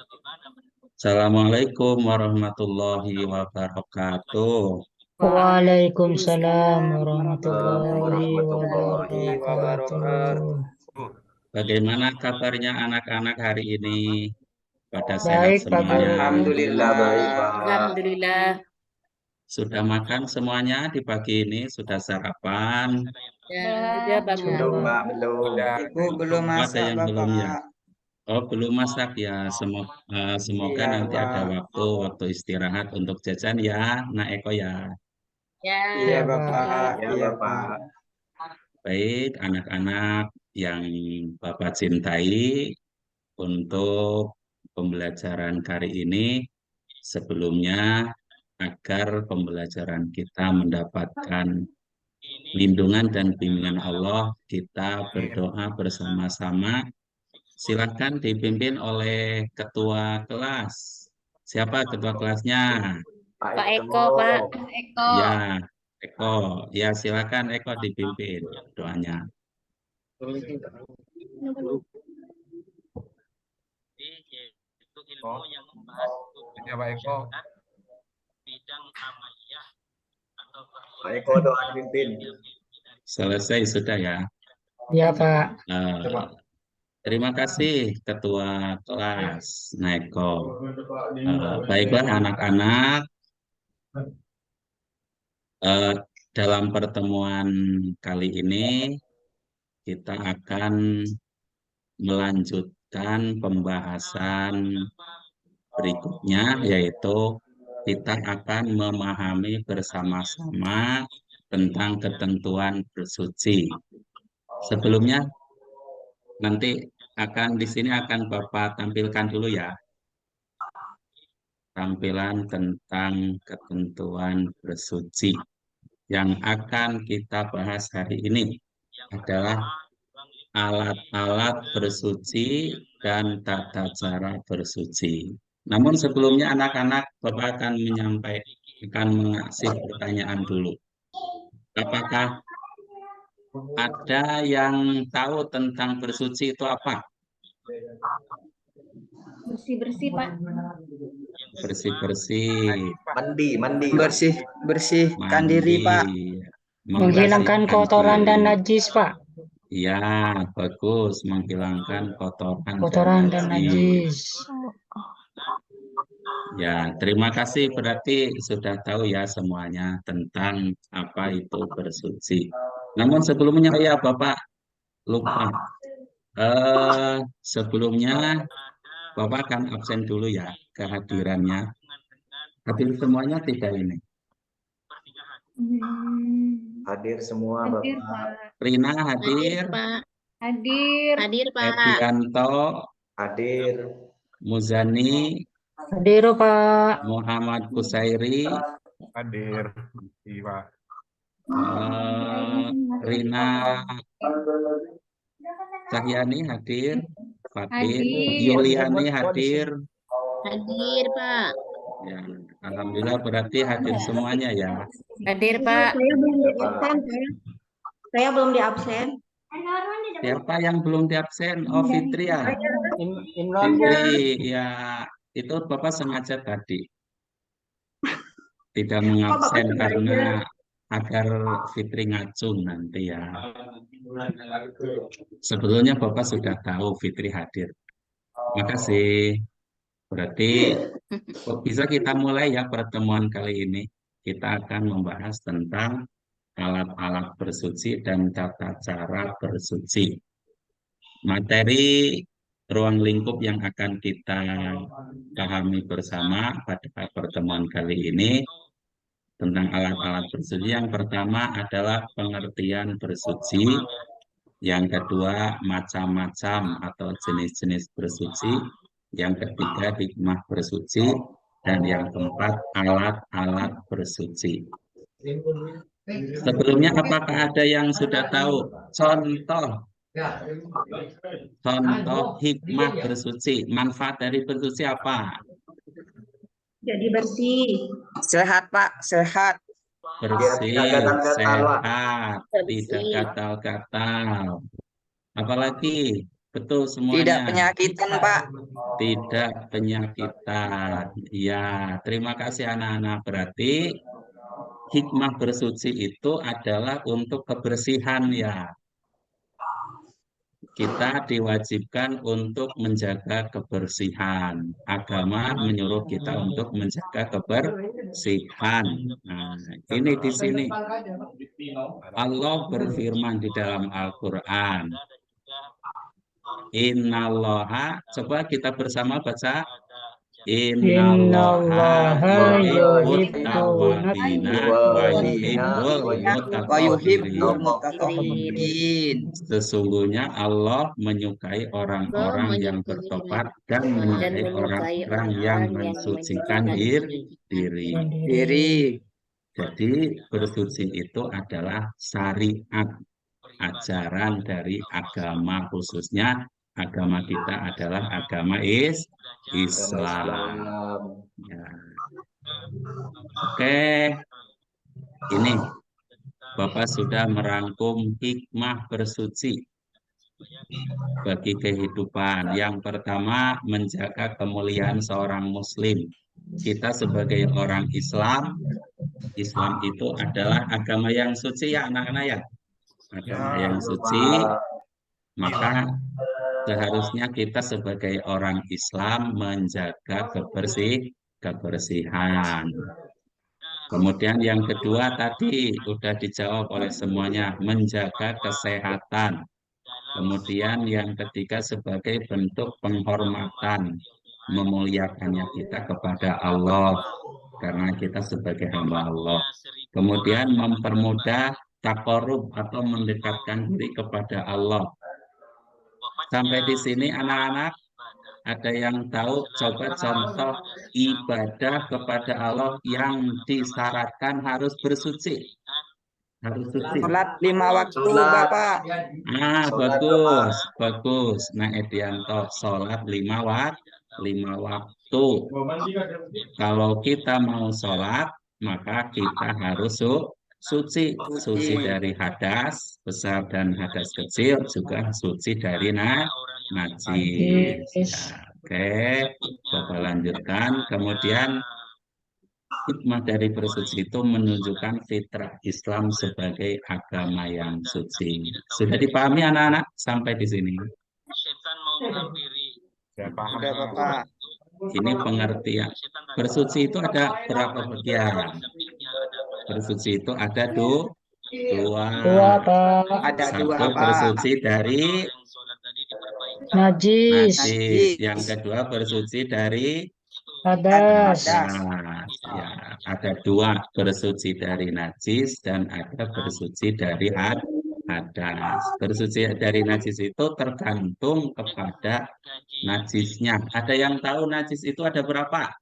Assalamualaikum warahmatullahi wabarakatuh. Waalaikumsalam Assalamualaikum warahmatullahi warahmatullahi wabarakatuh. wabarakatuh. Bagaimana kabarnya anak-anak hari ini? Pada sehat Baik, Pak semuanya? Guru. Alhamdulillah baik, Pak. Alhamdulillah. Sudah makan semuanya di pagi ini? Sudah sarapan? Sudah Pak Belum, Guru. Sudah. Pak, belum. Ibu belum Oh, ada masak, yang belum ya? Bapak. Oh, belum masak ya. Semoga Iya, nanti ada Pak. waktu istirahat untuk jajan ya, Nak Eko ya. Iya, Ya, Ya, Bapak. Pak. Ya, Iya, Bapak. Pak. Baik, anak-anak yang Bapak cintai, untuk pembelajaran kali ini, sebelumnya agar pembelajaran kita mendapatkan lindungan dan bimbingan Allah, kita berdoa bersama-sama. Silakan dipimpin oleh ketua kelas. Siapa ketua kelasnya? Pak Pak Eko, Eko. Pak Eko. Ya, Eko. Ya, silakan Eko dipimpin doanya. Oh, ya Pak Eko. Pak Eko doa pimpin. Selesai sudah ya. Ya, Pak. Eh, Terima kasih Ketua Kelas Neko. Baiklah anak-anak, eh, dalam pertemuan kali ini kita akan melanjutkan pembahasan berikutnya, yaitu kita akan memahami bersama-sama tentang ketentuan bersuci. Sebelumnya nanti di sini akan Bapak tampilkan dulu ya, tampilan tentang ketentuan bersuci. Yang akan kita bahas hari ini adalah alat-alat bersuci dan tata cara bersuci. Namun sebelumnya anak-anak, Bapak akan mengasih pertanyaan dulu. Apakah ada yang tahu tentang bersuci itu apa? Bersih-bersih, Pak. Bersih-bersih, Mandi. Bersihkan diri, mandi, Pak. Menghilangkan membersihkan kotoran dan diri. najis, Pak. Ya, bagus, menghilangkan kotoran dan Kotoran dan najis. najis. Ya, terima kasih, berarti sudah tahu ya semuanya tentang apa itu bersuci. Namun sebelumnya ya Bapak lupa. Sebelumnya Bapak akan absen dulu ya kehadirannya. Hadir semuanya tidak ini. Hadir semua, Hadir, Bapak. Pak. Rina Hadir, hadir, Pak. Hadir. Hadir, Pak. Edianto, Hadir. Muzani, Hadir, Pak. Muhammad Kusairi, Hadir. Iya. Rina Cahyani hadir, Fatin, Hadir. Yuliani hadir. Hadir, Pak. Ya, alhamdulillah berarti hadir semuanya ya. Hadir, Pak. Saya belum Ya, di Pak. absen, saya belum di absen. Siapa yang belum diabsen? Oh, Fitri ya. Imron, Bu. Fitri, ya itu Bapak sengaja tadi tidak mengabsen karena agar Fitri ngacung nanti ya. Sebetulnya Bapak sudah tahu Fitri hadir. Makasih. Berarti bisa kita mulai ya pertemuan kali ini. Kita akan membahas tentang alat-alat bersuci dan tata cara bersuci. Materi ruang lingkup yang akan kita pahami bersama pada pertemuan kali ini tentang alat-alat bersuci. Yang pertama adalah pengertian bersuci. Yang kedua, macam-macam atau jenis-jenis bersuci. Yang ketiga, hikmah bersuci. Dan yang keempat, alat-alat bersuci. Sebelumnya, apakah ada yang sudah tahu contoh hikmah bersuci? Manfaat dari bersuci apa? Jadi bersih. Sehat, Pak. Sehat. Bersih, Tidak gatal-gatal, Pak. sehat, tidak gatal-gatal. Apalagi Betul Tidak semuanya. penyakitan, Pak. Tidak penyakitan. Ya, terima kasih anak-anak. Berarti hikmah bersuci itu adalah untuk kebersihan ya. Kita diwajibkan untuk menjaga kebersihan. Agama menyuruh kita untuk menjaga kebersihan. Nah, ini di sini Allah berfirman di dalam Al-Quran. Innallaha, coba kita bersama baca. Innallaha yuhibbut tawwabina wa yuhibbul Wa yuhibbul mutatahhirin. mutatahhirin. Sesungguhnya Allah menyukai orang-orang yang bertobat dan menyukai orang-orang yang mensucikan diri. Diri. Jadi bersuci itu adalah syariat, ajaran dari agama, khususnya agama kita adalah agama Islam. Ya. Oke, ini Bapak sudah merangkum hikmah bersuci bagi kehidupan. Yang pertama, menjaga kemuliaan seorang muslim. Kita sebagai orang Islam, Islam itu adalah agama yang suci ya anak-anak ya. Agama yang suci, maka seharusnya kita sebagai orang Islam menjaga kebersihan. Kemudian yang kedua tadi sudah dijawab oleh semuanya, menjaga kesehatan. Kemudian yang ketiga sebagai bentuk penghormatan, memuliakannya kita kepada Allah karena kita sebagai hamba Allah. Kemudian mempermudah taqarrub atau mendekatkan diri kepada Allah. Sampai di sini anak-anak ada yang tahu? Coba contoh ibadah kepada Allah yang disyaratkan harus bersuci. Harus suci. Sholat 5 waktu, Bapak. Bagus. Nah, Edianto, sholat 5 waktu. Kalau kita mau sholat, maka kita harus suci dari hadas besar dan hadas kecil, juga suci dari najis. Ya, oke, Bapak lanjutkan. Kemudian hikmah dari bersuci itu menunjukkan fitrah Islam sebagai agama yang suci. Sudah dipahami anak-anak sampai di sini? Ya, paham. Sudah, Bapak. Ini pengertian. Bersuci itu ada berapa bagian? Bersuci itu ada dua. Pak. Ada dua, Satu Pak. bersuci dari Najis. najis. Yang kedua bersuci dari Hadas. ya, ada dua, bersuci dari najis dan ada bersuci dari hadas. Bersuci dari najis itu tergantung kepada najisnya. Ada yang tahu najis itu ada berapa?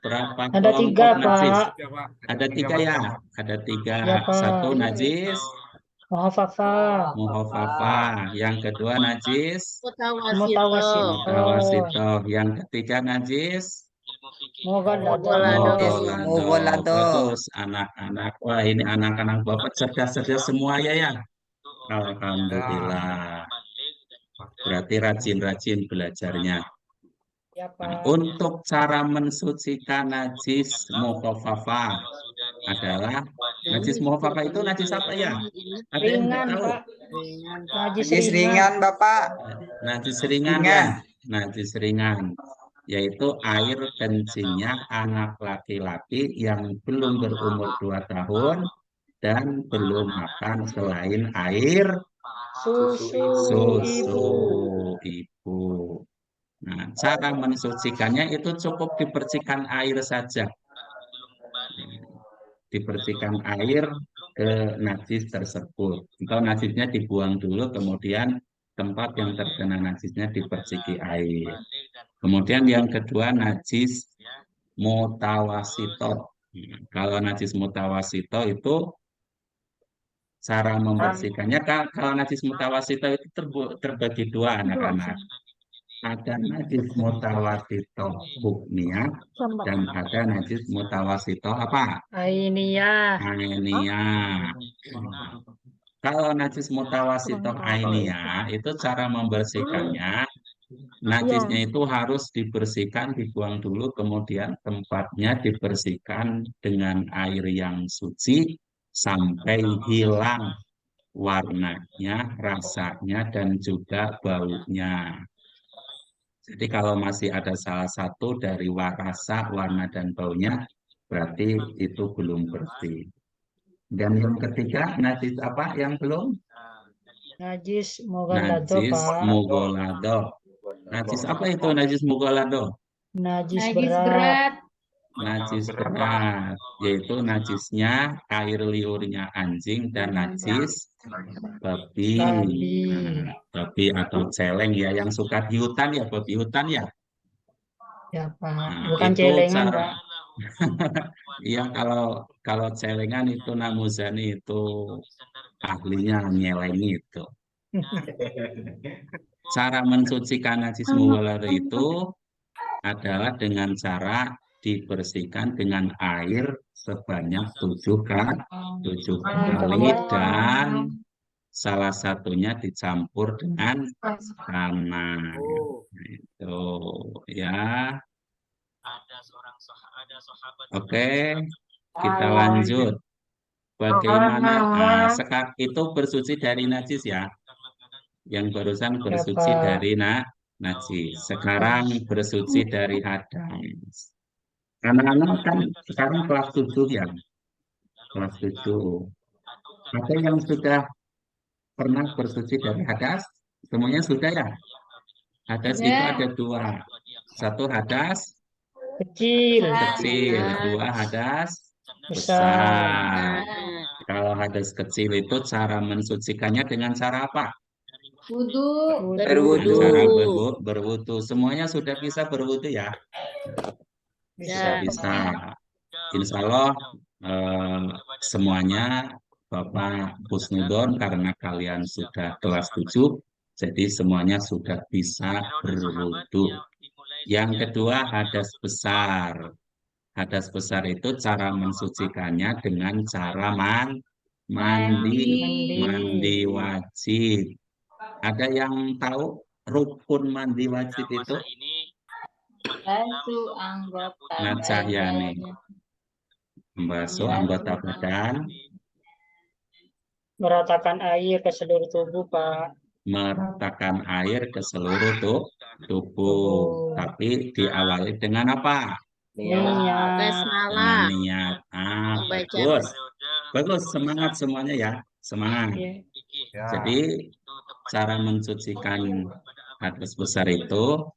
Berapa Ada 3, kelompok najis? Pak. Ada 3 ya? Ada 3. Ya, Pak. Satu najis muhafafah. Yang kedua najis mutawasitoh. Yang ketiga najis Mogolado. Bagus anak-anak. Wah, ini anak-anak Bapak cerdas-cerdas semua ya. Alhamdulillah. Berarti rajin-rajin belajarnya. Ya, Nah, Pak. untuk cara mensucikan najis muhafafah adalah najis muhafafah itu najis apa ya? Ada yang Ringan, tahu? Pak. Najis Najis ringan, Bapak. Najis ringan ya. Najis ringan yaitu air kencingnya anak laki-laki yang belum berumur 2 tahun dan belum makan selain air susu ibu. Nah, cara mensucikannya itu cukup dipercikan air saja. Dipercikan air ke najis tersebut. Atau najisnya dibuang dulu, kemudian tempat yang terkena najisnya diperciki air. Kemudian yang kedua najis mutawasito. Kalau najis mutawasito itu cara membersihkannya, kalau najis mutawasito itu terbagi 2 anak-anak. Ada najis mutawasito hukmiyah dan ada najis mutawasito apa? Ainiyah. Kalau najis mutawasitoh ainiyah itu cara membersihkannya, najisnya itu harus dibersihkan, dibuang dulu, kemudian tempatnya dibersihkan dengan air yang suci sampai hilang warnanya, rasanya, dan juga baunya. Jadi kalau masih ada salah satu dari rasa, warna, dan baunya, berarti itu belum bersih. Dan yang ketiga, najis apa yang belum? Najis mughalladho, Najis Pak. mughalladho. Najis apa itu najis mughalladho? Najis Najis berat. berat. Najis berat, yaitu najisnya air liurnya anjing dan najis babi. Babi. Nah, babi atau celeng ya, yang suka di hutan ya, babi hutan ya. Ya, Pak. Nah, Bukan itu celengan, cara. Pak. Iya, kalau celengan itu Namuzani itu ahlinya nyelengi itu. Cara mensucikan najis mughalladho itu adalah dengan cara dibersihkan dengan air sebanyak 7 kali dan salah satunya dicampur dengan tanah. Itu ya. Oke, kita lanjut. Bagaimana? Nah, sekarang itu bersuci dari najis ya. Yang barusan bersuci Pak. dari najis. Sekarang bersuci dari hadas. Anak-anak kan sekarang kelas 7 ya. Kelas 7. Ada yang sudah pernah bersuci dari hadas? Semuanya sudah ya? Hadas itu ada 2. Satu hadas Kecil. kecil, 2 hadas Besar. besar. Kalau hadas kecil itu cara mensucikannya dengan cara apa? Wudu. Berwudu. Cara berwudu. Semuanya sudah bisa berwudu ya? Sudah bisa. Insya Allah semuanya Bapak Husnudon, karena kalian sudah kelas 7, jadi semuanya sudah bisa berwudu. Yang kedua, hadas besar. Hadas besar itu cara mensucikannya dengan cara mandi wajib. Ada yang tahu rukun mandi wajib itu? Basuh anggota Nah, Cahyani. Membasuh anggota badan, Meratakan air ke seluruh tubuh, Pak. meratakan air ke seluruh tubuh. Tapi diawali dengan apa? Niat. Dengan niat. Bagus. Bagus, semangat semuanya ya. Semangat. Ya. Ya. Jadi cara mensucikan hadas besar itu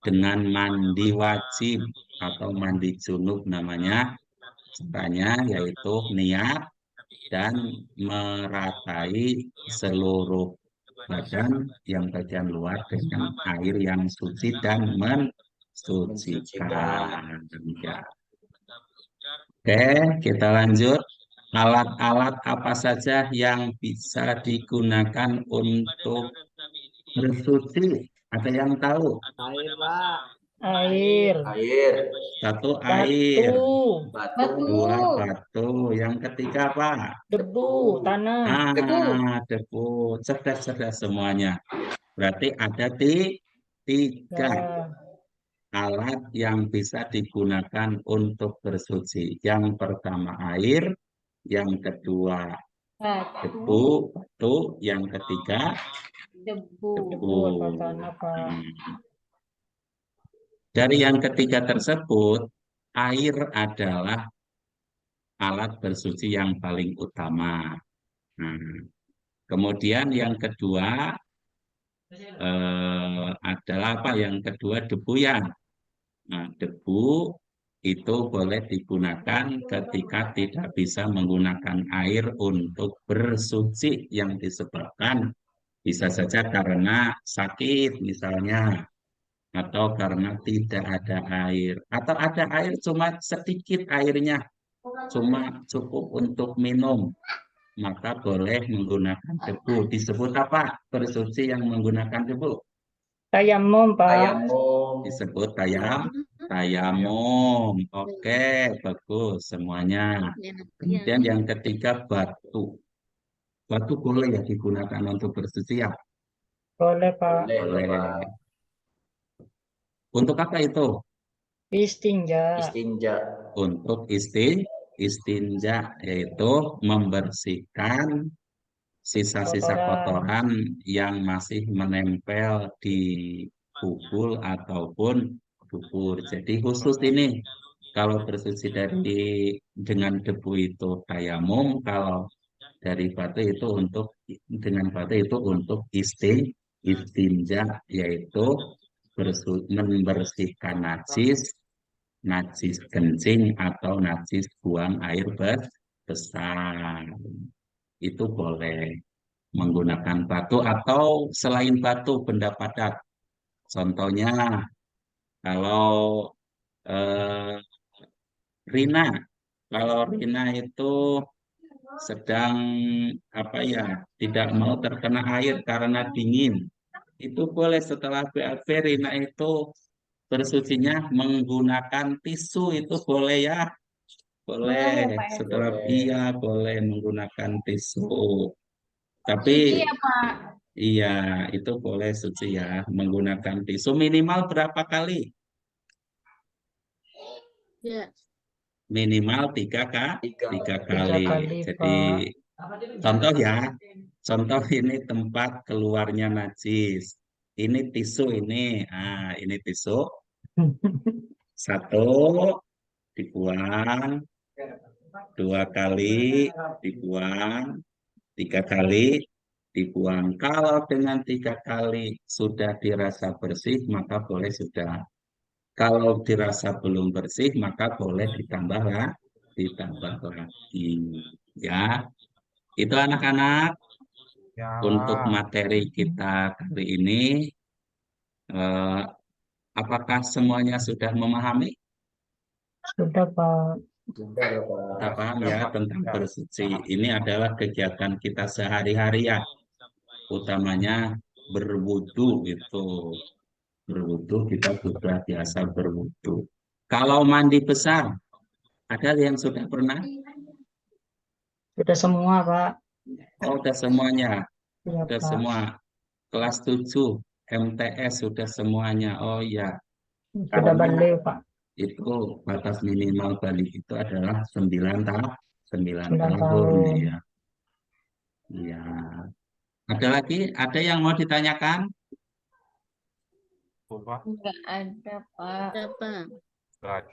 dengan mandi wajib atau mandi junub namanya. Caranya yaitu niat dan meratai seluruh badan yang bagian luar dengan air yang suci dan mensucikan. Ya. Oke, kita lanjut. Alat-alat apa saja yang bisa digunakan untuk bersuci? Ada yang tahu? Air. Satu, air. Batu. 2, batu. Yang ketiga apa? Debu. Tanah. Debu. Cerdas-cerdas semuanya. Berarti ada 3 Ya. alat yang bisa digunakan untuk bersuci. Yang pertama air, yang kedua debu, batu, yang ketiga Debu debu. atau tanah, Pak. Dari yang ketiga tersebut, air adalah alat bersuci yang paling utama. Nah, kemudian yang kedua adalah apa? Yang kedua debu ya. Nah, debu itu boleh digunakan ketika tidak bisa menggunakan air untuk bersuci yang disebabkan bisa saja karena sakit misalnya, atau karena tidak ada air, atau ada air cuma sedikit airnya, cuma cukup untuk minum, maka boleh menggunakan debu. Disebut apa bersuci yang menggunakan debu? Tayamum, Pak. Disebut tayamum. Oke, bagus semuanya. Kemudian yang ketiga batu. batu boleh ya digunakan untuk bersuci ya? Boleh, Pak. Boleh, Boleh. Bapak. Untuk apa itu? Istinja. Istinja. Untuk istinja, yaitu membersihkan sisa-sisa Kotoran. kotoran yang masih menempel di bubul ataupun dubur. Jadi khusus ini kalau bersuci dengan debu itu tayamum, kalau dari batu itu dengan batu itu untuk istinja, yaitu membersihkan najis kencing atau najis buang air besar. Itu boleh menggunakan batu atau selain batu benda padat. Contohnya kalau eh, Rina, kalau Rina itu sedang apa ya, tidak mau terkena air karena dingin, itu boleh setelah BAB Rina itu bersucinya menggunakan tisu, itu boleh ya, boleh Boleh, Pak RT. setelah Boleh. boleh menggunakan tisu. Tapi Suci ya, Pak? iya, itu boleh suci ya, menggunakan tisu minimal berapa kali? Ya. Minimal Tiga. tiga 3 kali. kali, Jadi Pak. contoh ya, contoh ini tempat keluarnya najis. Ini tisu ini, ini tisu. Satu dibuang, 2 kali dibuang, 3 kali dibuang. Kalau dengan 3 kali sudah dirasa bersih, maka boleh sudah. Kalau dirasa belum bersih, maka boleh ditambah lagi. Ya, itu anak-anak Ya. untuk materi kita kali ini. eh, Apakah semuanya sudah memahami? Sudah, Pak. Sudah, Bapak. Sudah paham ya Pak. tentang Ya. bersuci. Ini adalah kegiatan kita sehari-hari ya, utamanya berwudu itu. Berwudu kita sudah biasa berwudu. Kalau mandi besar, ada yang sudah pernah? Sudah semua, Pak. Oh, udah semuanya. Iya, Sudah Pak. semua. Kelas 7 MTS sudah semuanya. Oh ya, Sudah karena balik, Pak. itu batas minimal balik itu adalah 9 tahun. 9 9 tahun tahun. ya. Iya. Ada lagi? Ada yang mau ditanyakan? Bapak. Enggak ada, Pak. Ada, Pak. Sudah.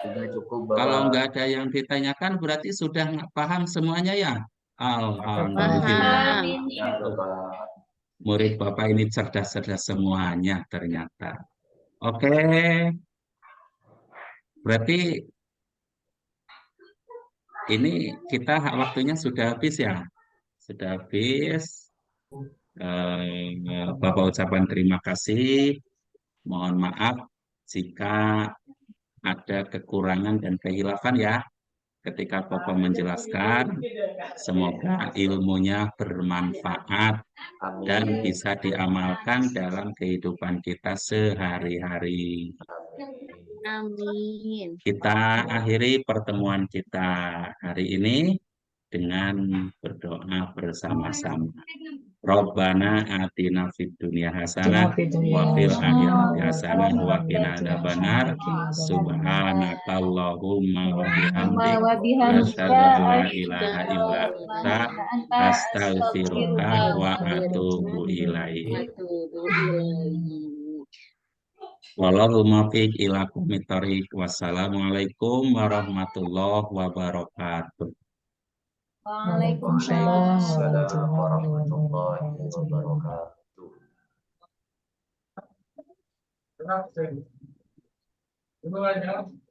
Sudah cukup, Kalau Bapak. nggak ada yang ditanyakan berarti sudah nggak paham semuanya ya? Alhamdulillah. Paham Ya, ini. Bapak. Murid Bapak ini cerdas-cerdas semuanya ternyata. Oke, berarti ini kita waktunya sudah habis ya? Sudah habis. Bapak ucapan terima kasih. Mohon maaf jika ada kekurangan dan kehilafan ya ketika Bapak menjelaskan. Semoga ilmunya bermanfaat dan Amin. bisa diamalkan dalam kehidupan kita sehari-hari. Amin. Kita akhiri pertemuan kita hari ini dengan berdoa bersama-sama. Rabbana atina fid dunya hasanah wa fil akhirati hasanah wa qina adzabannar. Subhanakallahumma wa bihamdik asyhadu an la ilaha illa anta astaghfiruka wa atubu ilaik. Wallahu muwaffiq ila aqwamit thoriq. Wassalamualaikum warahmatullahi wabarakatuh. Waalaikumsalam Waalaikumsalam warahmatullahi warahmatullahi wabarakatuh. wabarakatuh.